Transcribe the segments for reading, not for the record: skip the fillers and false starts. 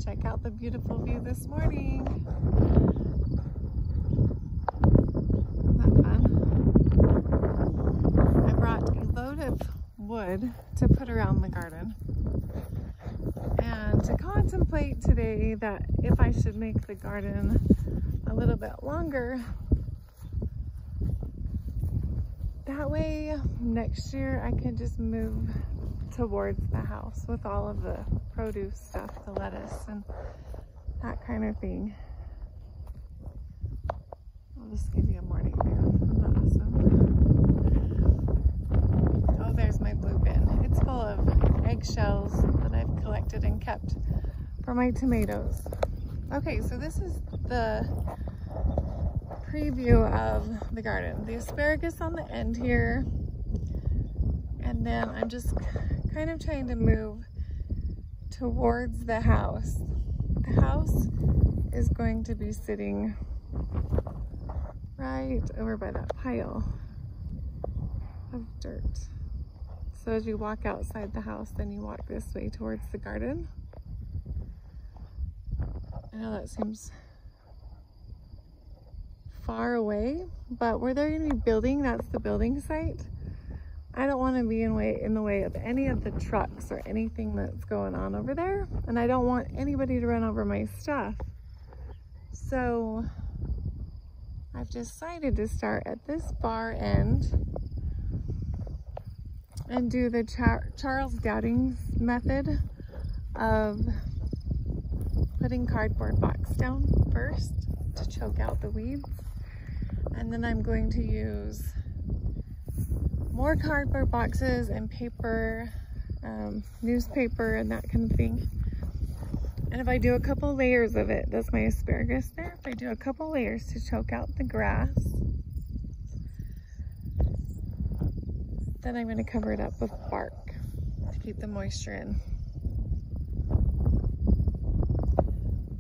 Check out the beautiful view this morning. Isn't that fun? I brought a load of wood to put around the garden and to contemplate today that if I should make the garden a little bit longer. That way next year I can just move towards the house with all of the produce stuff, the lettuce and that kind of thing. I'll just give you a morning view. Isn't that awesome? Oh, there's my blue bin. It's full of eggshells that I've collected and kept for my tomatoes. Okay, so this is the preview of the garden. The asparagus on the end here, and then I'm just kind of trying to move towards the house. The house is going to be sitting right over by that pile of dirt. So as you walk outside the house, then you walk this way towards the garden. I know that seems far away, but where they're going to be building, that's the building site. I don't want to be in the way of any of the trucks or anything that's going on over there, and I don't want anybody to run over my stuff. So I've decided to start at this far end and do the Charles Dowding's method of putting cardboard box down first to choke out the weeds. And then I'm going to use more cardboard boxes and paper, newspaper and that kind of thing. And if I do a couple layers of it, that's my asparagus there. If I do a couple layers to choke out the grass, then I'm going to cover it up with bark to keep the moisture in.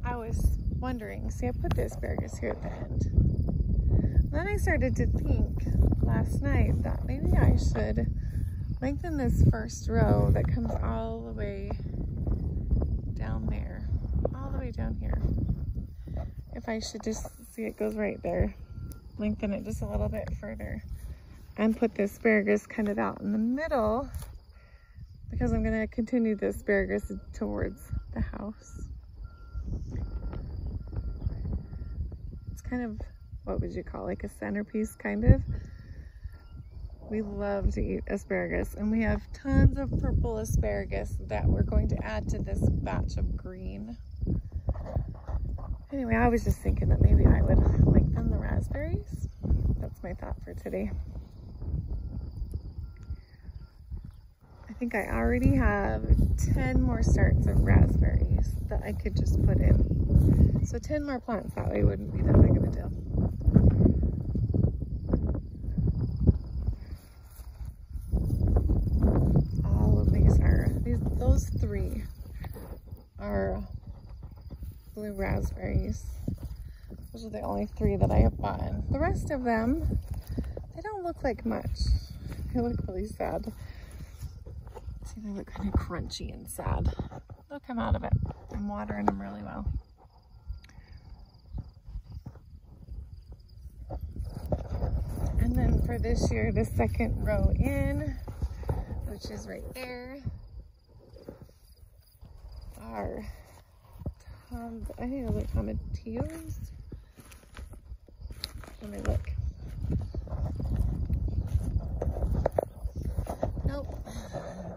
I was wondering, see, I put the asparagus here at the end. Then I started to think last night that maybe I should lengthen this first row that comes all the way down there, all the way down here. If I should just, see it goes right there, lengthen it just a little bit further and put the asparagus kind of out in the middle, because I'm going to continue the asparagus towards the house. It's kind of, what would you call, like a centerpiece kind of. We love to eat asparagus, and we have tons of purple asparagus that we're going to add to this batch of green. Anyway, I was just thinking that maybe I would lengthen the raspberries. That's my thought for today. I think I already have 10 more starts of raspberries that I could just put in. So 10 more plants, that way wouldn't be that big of a deal. All of these are, those three are blue raspberries. Those are the only three that I have bought. The rest of them, they don't look like much. They look really sad. See, they look kind of crunchy and sad. They'll come out of it. I'm watering them really well. And then for this year, the second row in, which is right there, are I need to look tomatillos. Let me look. Nope.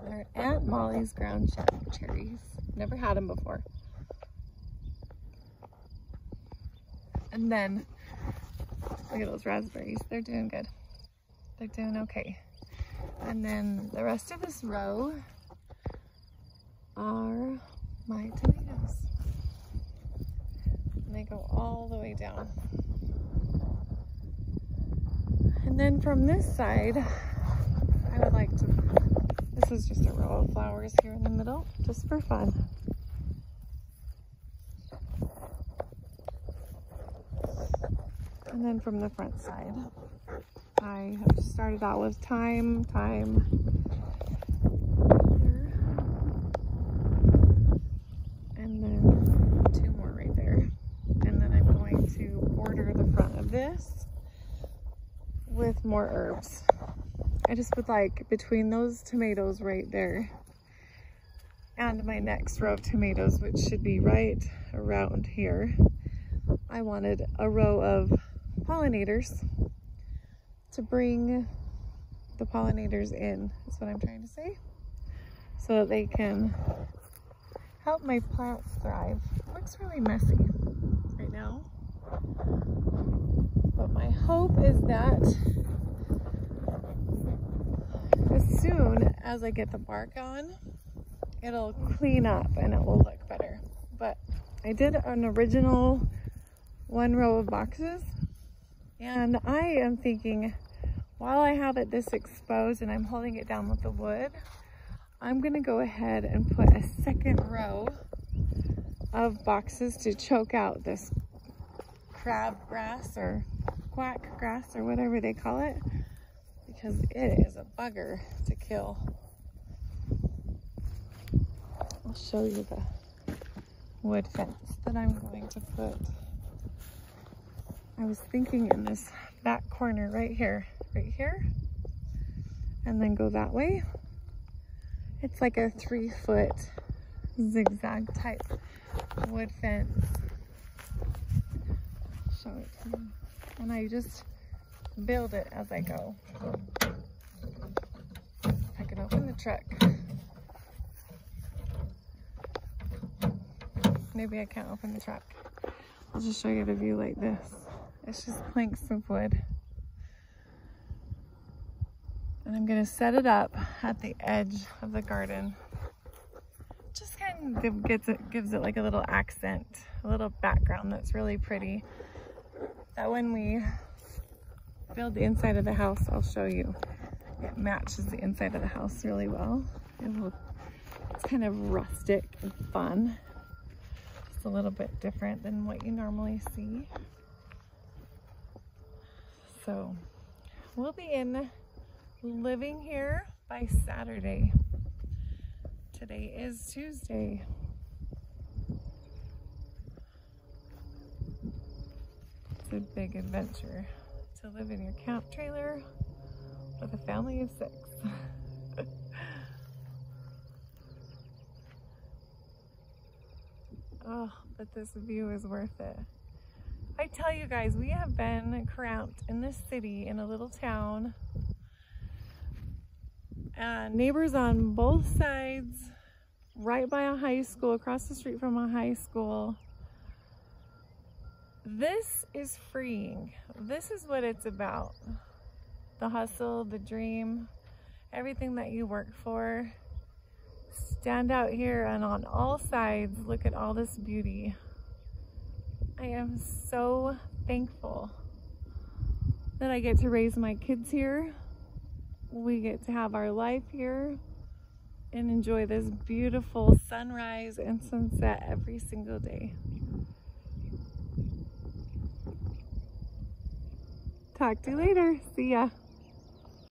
They're Aunt Molly's ground cherries. Never had them before. And then, look at those raspberries. They're doing good. They're doing okay. And then the rest of this row are my tomatoes. And they go all the way down. And then from this side, I would like to, this is just a row of flowers here in the middle, just for fun. And then from the front side, I have started out with thyme, and then more herbs. I just would like, between those tomatoes right there and my next row of tomatoes, which should be right around here, I wanted a row of pollinators to bring the pollinators in, is what I'm trying to say, so that they can help my plants thrive. It looks really messy right now, but my hope is that as soon as I get the bark on, it'll clean up and it will look better. But I did an original 1 row of boxes, and I am thinking, while I have it this exposed and I'm holding it down with the wood, I'm gonna go ahead and put a 2nd row of boxes to choke out this crab grass or quack grass or whatever they call it, because it is a bugger to kill. I'll show you the wood fence that I'm going to put. I was thinking in this back corner right here, and then go that way. It's like a 3-foot zigzag type wood fence. Show it to you. And I just build it as I go. I can open the truck. Maybe I can't open the truck. I'll just show you the view like this. It's just planks of wood. And I'm gonna set it up at the edge of the garden. Just kind of gives it like a little accent, a little background that's really pretty. That when we build the inside of the house, I'll show you. It matches the inside of the house really well. It's kind of rustic and fun. Just a little bit different than what you normally see. So we'll be living here by Saturday. Today is Tuesday. It's a big adventure to live in your camp trailer with a family of 6. Oh, but this view is worth it. I tell you guys, we have been cramped in this city, in a little town. Neighbors on both sides, right by a high school, across the street from a high school. This is freeing. This is what it's about. The hustle, the dream, everything that you work for. Stand out here and on all sides, look at all this beauty. I am so thankful that I get to raise my kids here. We get to have our life here and enjoy this beautiful sunrise and sunset every single day. Talk to you later. See ya.